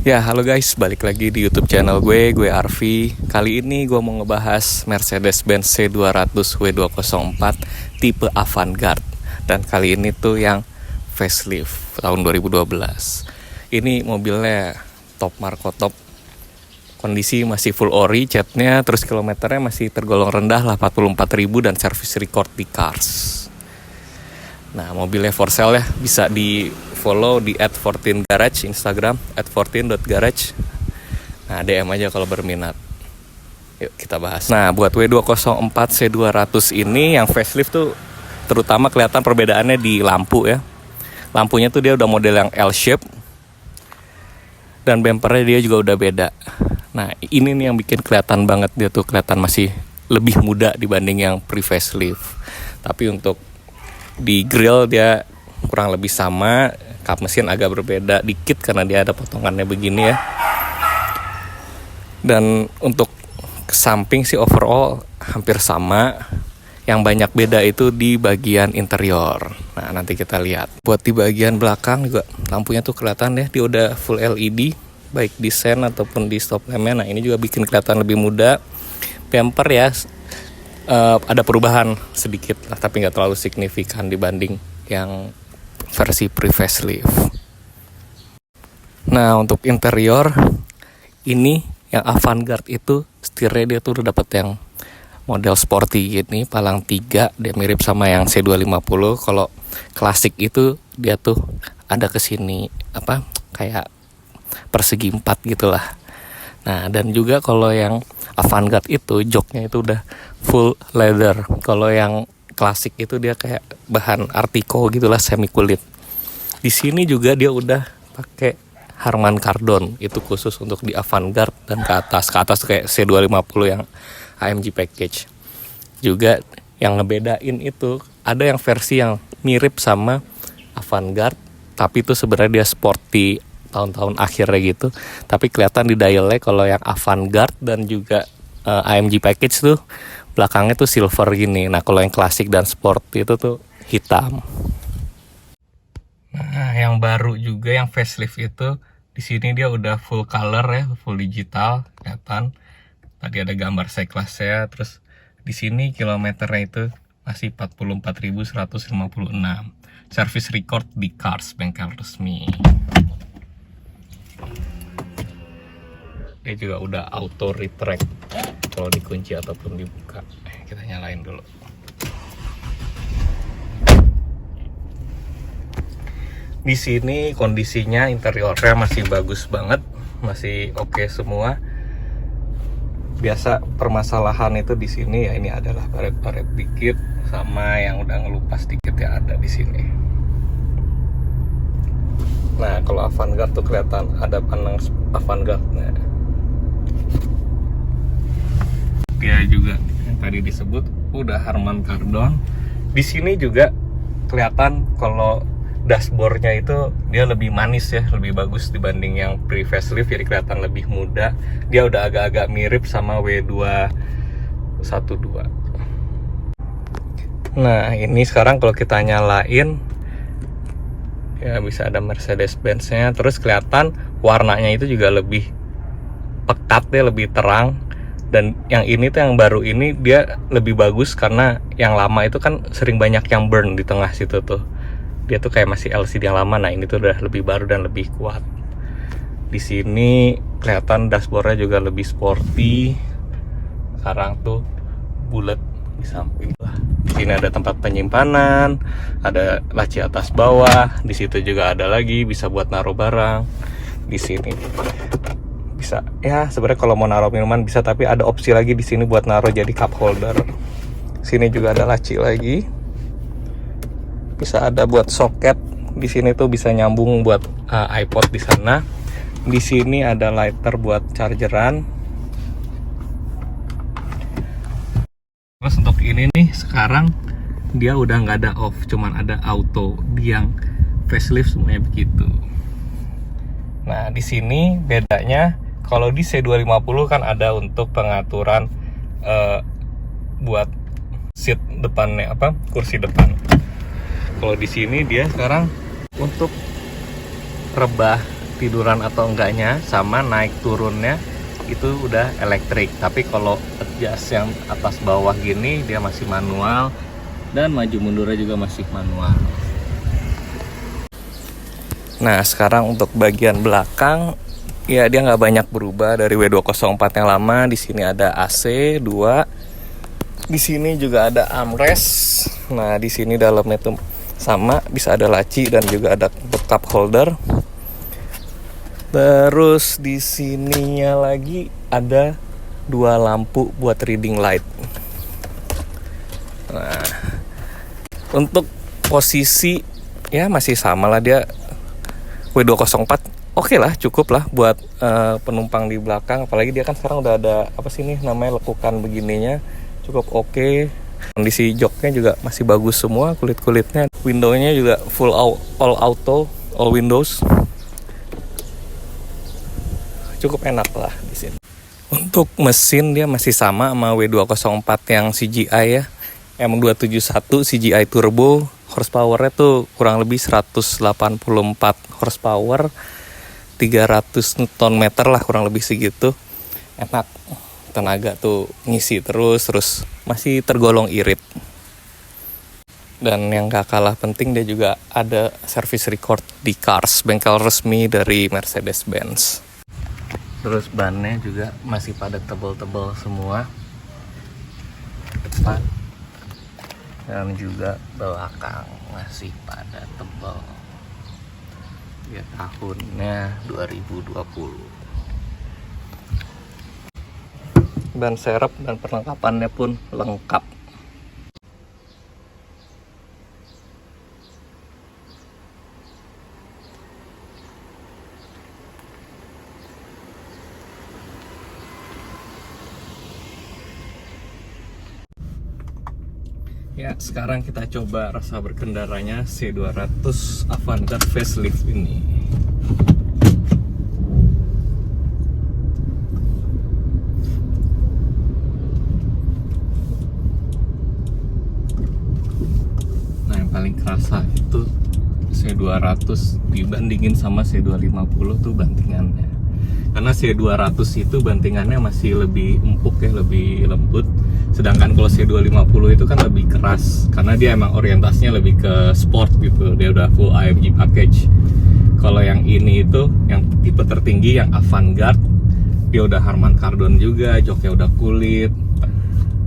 Ya, halo guys, balik lagi di YouTube channel gue Arfi. Kali ini gue mau ngebahas Mercedes-Benz C200 W204 tipe Avantgarde. Dan kali ini tuh yang facelift tahun 2012. Ini mobilnya top Marco top. Kondisi masih full ori catnya, terus kilometernya masih tergolong rendah lah 44.000 dan service record di Cars. Nah, mobilnya for sale ya, bisa di follow di @14garage Instagram @14.garage. Nah, DM aja kalau berminat. Yuk kita bahas. Nah, buat W204 C200 ini yang facelift tuh terutama kelihatan perbedaannya di lampu ya. Lampunya tuh dia udah model yang L-shape dan bempernya dia juga udah beda. Nah, ini nih yang bikin kelihatan banget, dia tuh kelihatan masih lebih muda dibanding yang pre-facelift. Tapi untuk di grill dia kurang lebih sama, kap mesin agak berbeda dikit karena dia ada potongannya begini ya. Dan untuk samping sih overall hampir sama. Yang banyak beda itu di bagian interior. Nah, nanti kita lihat. Buat di bagian belakang juga lampunya tuh kelihatan ya, dia udah full LED, baik di sen ataupun di stop lampnya. Nah, ini juga bikin kelihatan lebih muda. Bumper ya ada perubahan sedikit lah, tapi nggak terlalu signifikan dibanding yang versi pre-facelift. Nah, untuk interior ini yang Avantgarde itu setirnya dia tuh udah dapet yang model sporty gini, palang 3, dia mirip sama yang C250. Kalau klasik itu dia tuh ada kesini kayak persegi 4 gitulah. Nah, dan juga kalau yang Avantgarde itu joknya itu udah full leather. Kalau yang klasik itu dia kayak bahan Artico gitulah, semi kulit. Di sini juga dia udah pakai Harman Kardon, itu khusus untuk di Avantgarde, dan ke atas kayak C250 yang AMG package. Juga yang ngebedain itu ada yang versi yang mirip sama Avantgarde, tapi itu sebenarnya dia sporty tahun-tahun akhirnya gitu. Tapi kelihatan di dialnya kalau yang Avantgarde dan juga AMG package tuh belakangnya tuh silver gini. Nah, kalau yang klasik dan sport itu tuh hitam. Nah, yang baru juga yang facelift itu di sini dia udah full color ya, full digital kelihatan. Tadi ada gambar C-Class-nya, terus di sini kilometernya itu masih 44.156. Service record di Cars, bengkel resmi. Dia juga udah auto retract kalau dikunci ataupun dibuka. Kita nyalain dulu. Di sini kondisinya interiornya masih bagus banget, masih oke semua. Biasa permasalahan itu di sini ya, ini adalah baret-baret dikit sama yang udah ngelupas dikit ya ada di sini. Nah, kalau Avantgarde tuh kelihatan ada panang Avantgarde-nya. Dia juga yang tadi disebut udah Harman Kardon. Di sini juga kelihatan kalau dashboardnya itu dia lebih manis ya, lebih bagus dibanding yang pre-facelift, jadi kelihatan lebih muda. Dia udah agak-agak mirip sama W212. Nah, ini sekarang kalau kita nyalain ya bisa ada Mercedes-Benz-nya, terus kelihatan warnanya itu juga lebih pekat ya, lebih terang. Dan yang ini tuh yang baru ini dia lebih bagus karena yang lama itu kan sering banyak yang burn di tengah situ tuh. Dia tuh kayak masih LCD yang lama. Nah, ini tuh udah lebih baru dan lebih kuat. Di sini kelihatan dashboardnya juga lebih sporty. Sekarang tuh bulat di samping lah. Di sini ada tempat penyimpanan, ada laci atas bawah. Di situ juga ada lagi bisa buat naruh barang. Di sini bisa ya, sebenarnya kalau mau naruh minuman bisa, tapi ada opsi lagi di sini buat naruh jadi cup holder. Sini juga ada laci lagi, bisa ada buat soket. Di sini tuh bisa nyambung buat iPod di sana. Di sini ada lighter buat chargeran. Terus untuk ini nih sekarang dia udah nggak ada off, cuman ada auto. Di yang facelift semuanya begitu. Nah, di sini bedanya kalau di C250 kan ada untuk pengaturan buat seat depannya, kursi depan. Kalau di sini dia sekarang untuk rebah tiduran atau enggaknya, sama naik turunnya itu udah elektrik. Tapi kalau adjust yang atas bawah gini dia masih manual, dan maju mundurnya juga masih manual. Nah sekarang untuk bagian belakang, ya dia nggak banyak berubah dari W204 yang lama. Di sini ada AC 2, di sini juga ada armrest. Nah di sini dalamnya tuh sama, bisa ada laci dan juga ada cup holder. Terus di sininya lagi ada 2 lampu buat reading light. Nah untuk posisi ya masih sama lah, dia W204 oke lah, cukup lah buat penumpang di belakang. Apalagi dia kan sekarang udah ada apa sih nih namanya, lekukan begininya, cukup oke. Kondisi joknya juga masih bagus semua, kulit-kulitnya. Windownya juga full all auto, all windows. Cukup enak lah di sini. Untuk mesin dia masih sama W204 yang CGI ya, M271 CGI turbo. Horsepower-nya tuh kurang lebih 184 horsepower, 300 Nm lah kurang lebih segitu. Enak, tenaga tuh ngisi terus masih tergolong irit. Dan yang gak kalah penting, dia juga ada service record di Cars, bengkel resmi dari Mercedes-Benz. Terus bannya juga masih pada tebal-tebal semua, depan dan juga belakang masih pada tebal. Ya tahunnya 2020. Ban serep dan perlengkapannya pun lengkap. Ya, sekarang kita coba rasa berkendaranya C200 Avantgarde facelift ini. Nah, yang paling kerasa itu C200 dibandingin sama C250 tuh bantingannya. Karena C200 itu bantingannya masih lebih empuk ya, lebih lembut. Sedangkan kalau C250 itu kan lebih keras, karena dia emang orientasinya lebih ke sport gitu. Dia udah full AMG package. Kalau yang ini itu, yang tipe tertinggi, yang Avantgarde, dia udah Harman Kardon juga, joknya udah kulit.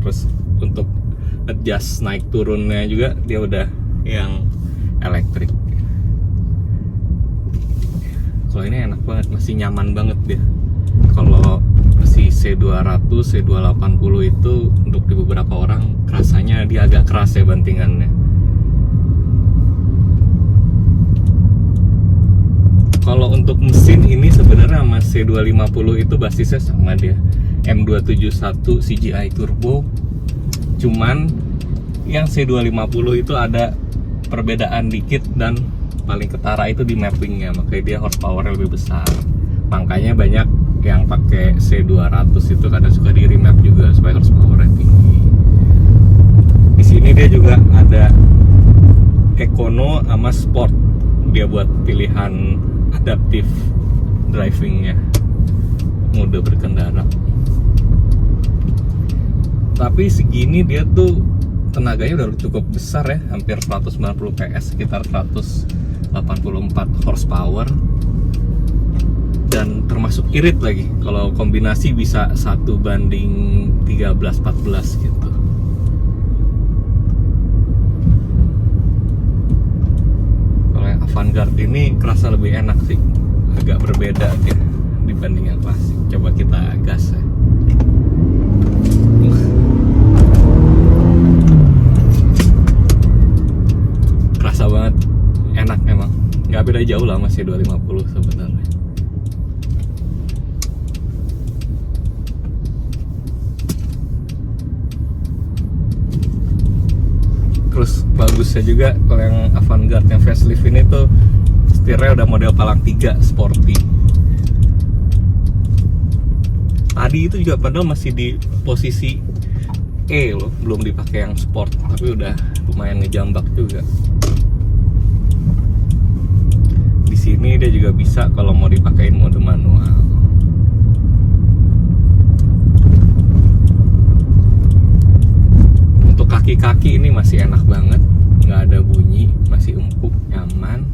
Terus untuk adjust naik turunnya juga dia udah yang elektrik. Kalau ini enak banget, masih nyaman banget dia. Kalau si C200, C280 itu untuk di beberapa orang rasanya dia agak keras ya bantingannya. Kalau untuk mesin ini sebenarnya sama C250 itu basisnya sama dia, M271 CGI turbo. Cuman yang C250 itu ada perbedaan dikit, dan paling ketara itu di mappingnya, makanya dia horsepower lebih besar. Makanya banyak yang pakai C200 itu kadang suka di remap juga supaya horsepower tinggi. Di sini dia juga ada Econo sama Sport, dia buat pilihan adaptif drivingnya, mode berkendara. Tapi segini dia tuh tenaganya udah cukup besar ya, hampir 190 PS, sekitar 184 horsepower. Dan termasuk irit lagi, kalau kombinasi bisa 1:13-14 gitu. Kalau yang Avantgarde ini kerasa lebih enak sih, agak berbeda ya dibanding yang klasik. Coba kita gas ya. Kerasa banget, enak emang, nggak beda jauh lah masih 250 sebenarnya. Terus bagusnya juga kalau yang Avantgarde yang facelift ini tuh setirnya udah model palang 3 sporty. Tadi itu juga padahal masih di posisi E loh, belum dipakai yang sport, tapi udah lumayan ngejambak juga. Di sini Ini dia juga bisa kalau mau dipakein mode manual. Untuk kaki-kaki ini masih enak banget, nggak ada bunyi, masih empuk, nyaman.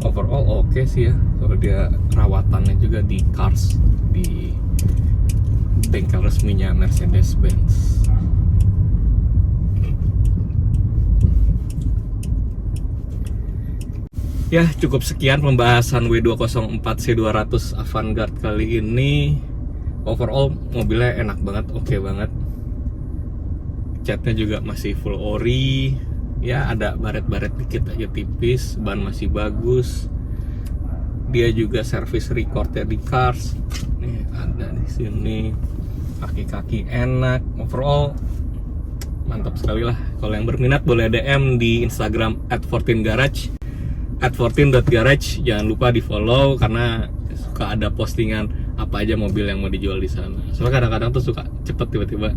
Overall oke sih ya, kalau dia rawatannya juga di Cars, di bengkel resminya Mercedes-Benz. Ya, cukup sekian pembahasan W204 C200 Avantgarde kali ini. Overall mobilnya enak banget, oke banget. Catnya juga masih full ori. Ya, ada baret-baret dikit aja tipis, ban masih bagus. Dia juga service recordnya di Cars. Nih, ada di sini. Kaki-kaki enak. Overall mantap sekali lah. Kalau yang berminat boleh DM di Instagram @14garage. @14.garage, jangan lupa di follow karena suka ada postingan apa aja mobil yang mau dijual di sana. Soalnya kadang-kadang tuh suka cepet tiba-tiba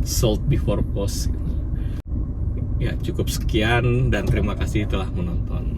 sold before post. Ya cukup sekian dan terima kasih telah menonton.